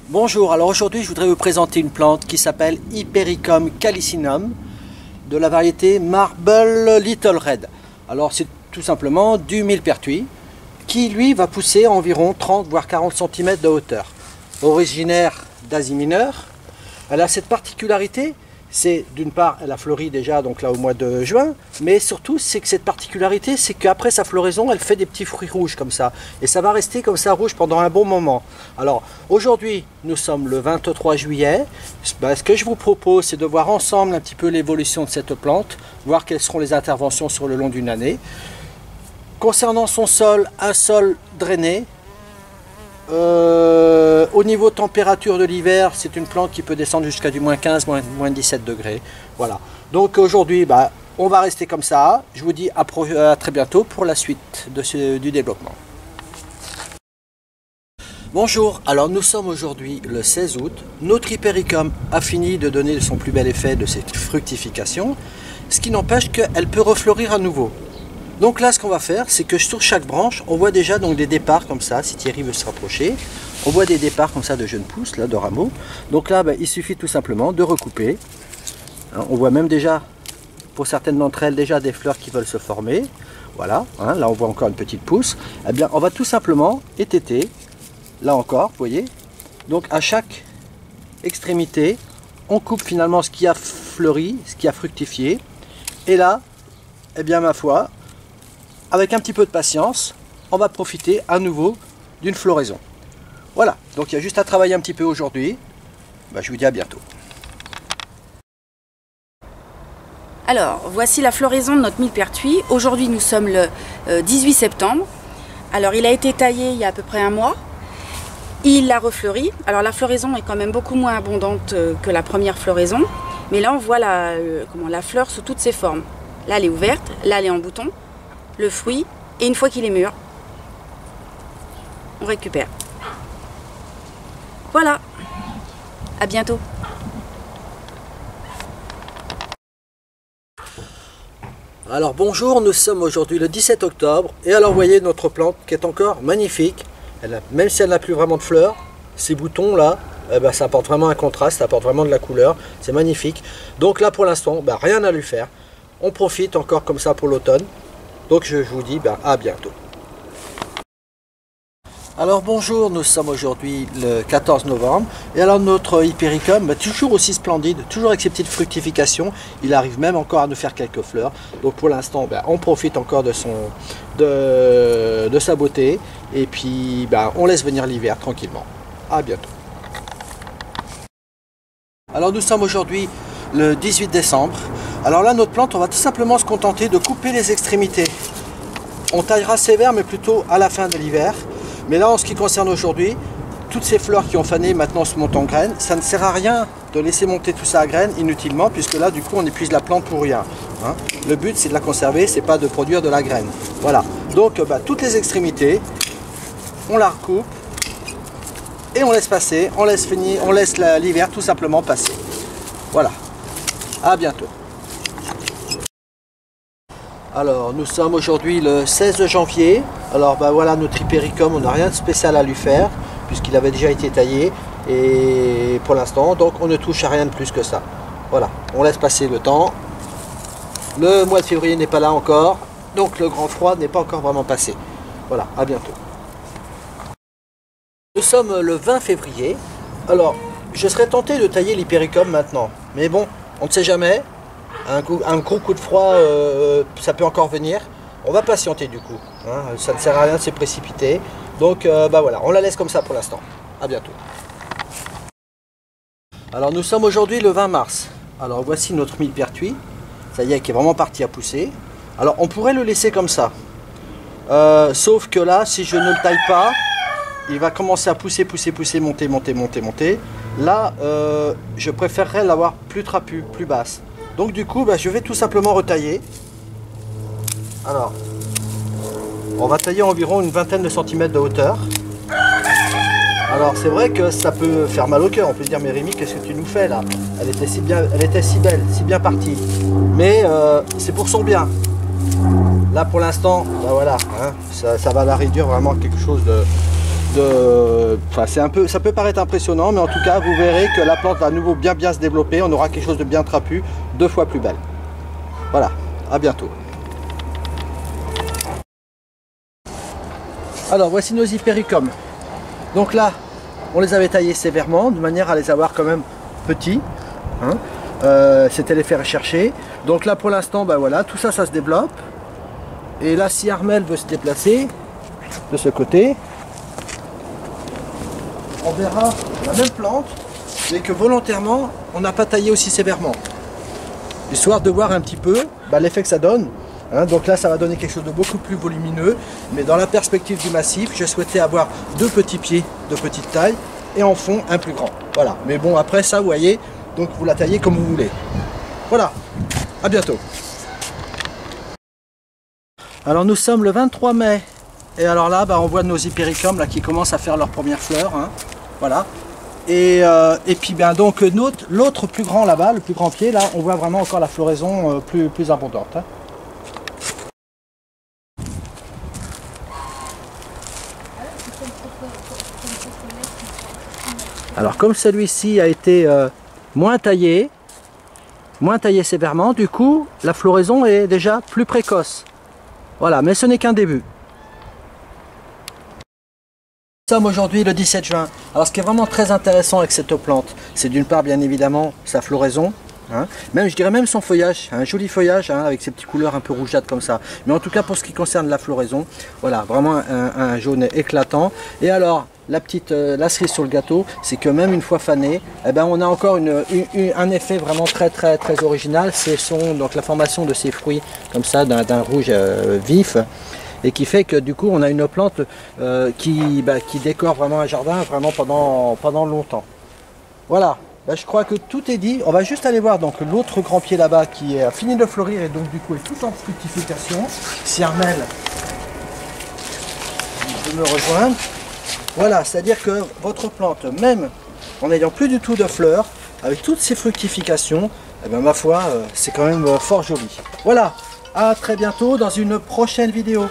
Bonjour, alors aujourd'hui je voudrais vous présenter une plante qui s'appelle Hypericum calicinum de la variété Marble Little Red. Alors c'est tout simplement du millepertuis qui lui va pousser à environ 30 voire 40 cm de hauteur. Originaire d'Asie mineure, elle a cette particularité, c'est d'une part elle a fleuri déjà donc là au mois de juin, mais surtout c'est que cette particularité c'est qu'après sa floraison elle fait des petits fruits rouges comme ça et ça va rester comme ça rouge pendant un bon moment. Alors aujourd'hui nous sommes le 23 juillet, ce que je vous propose c'est de voir ensemble un petit peu l'évolution de cette plante, voir quelles seront les interventions sur le long d'une année. Concernant son sol, un sol drainé. Au niveau température de l'hiver, c'est une plante qui peut descendre jusqu'à du moins 15, moins 17 degrés. Voilà. Donc aujourd'hui, on va rester comme ça. Je vous dis à très bientôt pour la suite du développement. Bonjour, alors nous sommes aujourd'hui le 16 août. Notre Hypericum a fini de donner son plus bel effet de cette fructification, ce qui n'empêche qu'elle peut refleurir à nouveau. Donc là ce qu'on va faire c'est que sur chaque branche on voit déjà donc des départs comme ça, si Thierry veut se rapprocher, on voit des départs comme ça de jeunes pousses, là, de rameaux. Donc là il suffit tout simplement de recouper. On voit même déjà pour certaines d'entre elles déjà des fleurs qui veulent se former. Voilà, là on voit encore une petite pousse. Eh bien on va tout simplement étêter, là encore, vous voyez. Donc à chaque extrémité on coupe finalement ce qui a fleuri, ce qui a fructifié. Et là, eh bien ma foi, avec un petit peu de patience, on va profiter à nouveau d'une floraison. Voilà, donc il y a juste à travailler un petit peu aujourd'hui. Je vous dis à bientôt. Alors, voici la floraison de notre millepertuis. Aujourd'hui, nous sommes le 18 septembre. Alors, il a été taillé il y a à peu près un mois. Il a refleuri. Alors, la floraison est quand même beaucoup moins abondante que la première floraison. Mais là, on voit la fleur sous toutes ses formes. Là, elle est ouverte. Là, elle est en bouton. Le fruit, et une fois qu'il est mûr, on récupère. Voilà, à bientôt. Alors bonjour, nous sommes aujourd'hui le 17 octobre, et alors vous voyez notre plante qui est encore magnifique. Même si elle n'a plus vraiment de fleurs, ces boutons là, ça apporte vraiment un contraste, ça apporte vraiment de la couleur, c'est magnifique. Donc là pour l'instant, rien à lui faire. On profite encore comme ça pour l'automne. Donc je vous dis à bientôt. Alors bonjour, nous sommes aujourd'hui le 14 novembre et alors notre Hypericum, toujours aussi splendide, toujours avec ses petites fructifications, il arrive même encore à nous faire quelques fleurs. Donc pour l'instant on profite encore de sa beauté et puis on laisse venir l'hiver tranquillement. À bientôt. Alors nous sommes aujourd'hui le 18 décembre. Alors là notre plante, on va tout simplement se contenter de couper les extrémités. On taillera sévère mais plutôt à la fin de l'hiver. Mais là en ce qui concerne aujourd'hui, toutes ces fleurs qui ont fané maintenant se montent en graines. Ça ne sert à rien de laisser monter tout ça à graines inutilement, puisque là du coup on épuise la plante pour rien. Le but c'est de la conserver, c'est pas de produire de la graine. Voilà, donc toutes les extrémités, on la recoupe et on laisse passer, on laisse l'hiver tout simplement passer. Voilà, à bientôt. Alors nous sommes aujourd'hui le 16 janvier. Alors voilà notre Hypericum, on n'a rien de spécial à lui faire puisqu'il avait déjà été taillé et pour l'instant donc on ne touche à rien de plus que ça. Voilà, on laisse passer le temps. Le mois de février n'est pas là encore, donc le grand froid n'est pas encore vraiment passé. Voilà, à bientôt. Nous sommes le 20 février. Alors je serais tenté de tailler l'Hypericum maintenant, mais bon, on ne sait jamais. Un gros coup de froid, ça peut encore venir. On va patienter du coup. Ça ne sert à rien de se précipiter. Donc voilà, on la laisse comme ça pour l'instant. À bientôt. Alors nous sommes aujourd'hui le 20 mars. Alors voici notre millepertuis. Ça y est, qui est vraiment parti à pousser. Alors on pourrait le laisser comme ça. Sauf que là, si je ne le taille pas, il va commencer à pousser, monter. Là, je préférerais l'avoir plus trapue, plus basse. Donc du coup, je vais tout simplement retailler. Alors, on va tailler environ une vingtaine de centimètres de hauteur. Alors c'est vrai que ça peut faire mal au cœur, on peut se dire mais Rémi, qu'est-ce que tu nous fais là? Elle était si belle, si bien partie. Mais c'est pour son bien. Là pour l'instant, ben voilà, hein, ça va la réduire vraiment à quelque chose enfin, ça peut paraître impressionnant, mais en tout cas vous verrez que la plante va à nouveau bien se développer, on aura quelque chose de bien trapu, 2 fois plus belle. Voilà, à bientôt. Alors voici nos hypericums. Donc là, on les avait taillés sévèrement, de manière à les avoir quand même petits. Hein. C'était les faire chercher. Donc là pour l'instant, ben voilà, tout ça, ça se développe. Et là, si Armel veut se déplacer de ce côté, on verra la même plante, mais que volontairement, on n'a pas taillé aussi sévèrement. Histoire de voir un petit peu l'effet que ça donne. Hein, donc là, ça va donner quelque chose de beaucoup plus volumineux. Mais dans la perspective du massif, je souhaitais avoir 2 petits pieds de petite taille et en fond un plus grand. Voilà. Mais bon, après ça, vous voyez, donc vous la taillez comme vous voulez. Voilà. À bientôt. Alors nous sommes le 23 mai. Et alors là, on voit nos hypericums là, qui commencent à faire leurs premières fleurs. Hein. Voilà. Et puis donc l'autre plus grand là-bas, le plus grand pied, là, on voit vraiment encore la floraison plus abondante. Hein. Alors comme celui-ci a été moins taillé sévèrement, du coup la floraison est déjà plus précoce. Voilà, mais ce n'est qu'un début. Nous sommes aujourd'hui le 17 juin. Alors ce qui est vraiment très intéressant avec cette plante, c'est d'une part bien évidemment sa floraison, hein, même je dirais même son feuillage, un joli feuillage hein, avec ses petites couleurs un peu rougeâtres comme ça. Mais en tout cas pour ce qui concerne la floraison, voilà, vraiment un jaune éclatant. Et alors la cerise sur le gâteau, c'est que même une fois fané, on a encore un effet vraiment très original. C'est donc la formation de ces fruits comme ça d'un rouge vif. Et qui fait que du coup on a une plante qui décore vraiment un jardin vraiment pendant longtemps. Voilà, je crois que tout est dit. On va juste aller voir donc l'autre grand pied là-bas qui a fini de fleurir et donc du coup est tout en fructification. Si Armel peut me rejoindre. Voilà, c'est-à-dire que votre plante, même en n'ayant plus du tout de fleurs, avec toutes ces fructifications, ma foi, c'est quand même fort joli. Voilà, à très bientôt dans une prochaine vidéo.